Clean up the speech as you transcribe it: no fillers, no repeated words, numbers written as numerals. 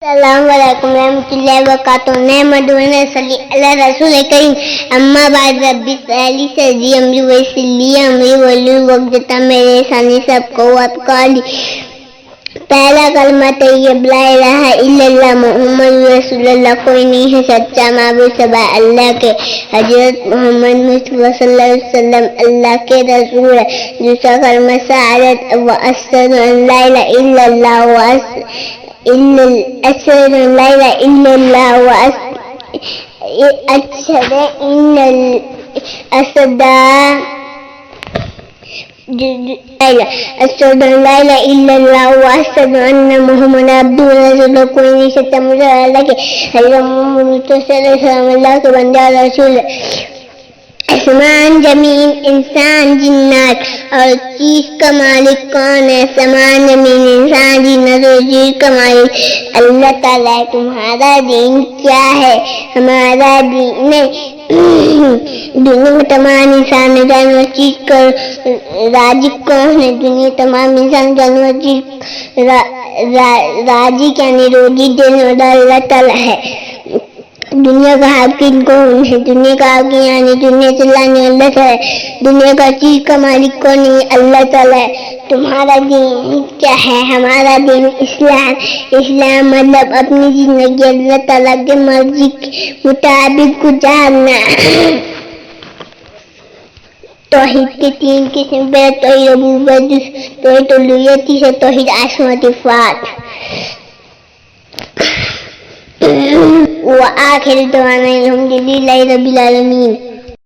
السلام علیکم ورحمۃ اللہ وبرکاتہ نحمد و نصلی علی رسول کریم اما بعد رب اشرح لی صدری امری ویسر لی امری واحلل عقدۃ من لسانی یفقہوا قولی۔ پہلا کلمہ طیب لا الہ الا اللہ محمد رسول اللہ، کوئی نہیں ہے سچا معبود سوائے اللہ کے، حضرت محمد مصطفیٰ صلی اللہ علیہ وسلم اللہ کے رسول ہے۔ دوسرا کلمہ شہادت واشہد ان لا الہ الا اللہ اشہد ان لا الہ الا اللہ اشہد ان لا الہ الا اللہ واشہد ان محمد عبدہ ورسولہ، کوئی نہیں سچا مجھے اللہ کے، حضرت محمد مصطفیٰ صلی اللہ علیہ وسلم اللہ کے بندے اور رسول ہے۔ آسمان زمین انسان جنات اور چیز کا مالک کون ہے؟ آسمان زمین انسان جنات اور چیز کا مالک اللہ تعالیٰ ہے۔ تمہارا دین کیا ہے؟ ہمارا دین دنیا میں تمام انسان جانور چیز کا رازق کون ہے؟ دنیا تمام انسان جانور چیز رازق یعنی روزی دینے والا اللہ تعالیٰ ہے۔ دنیا کا حاکم کون ہے؟ دنیا کا حاکم یعنی دنیا چلانے اللہ تعالیٰ ہے۔ دنیا کا چیز کا مالک کون ہے؟ اللہ تعالیٰ ہے۔ تمہارا دین کیا ہے؟ ہمارا دین اسلام۔ اسلام مطلب اپنی زندگی اللہ تعالیٰ کی مرضی کے مطابق گزارنا۔ توحید کے تین قسم پہ توحید ربوبیت، توحید الوہیت، تیسرا توحید اسماء و صفات۔ وآخر دعوانا الحمد للہ رب العالمین۔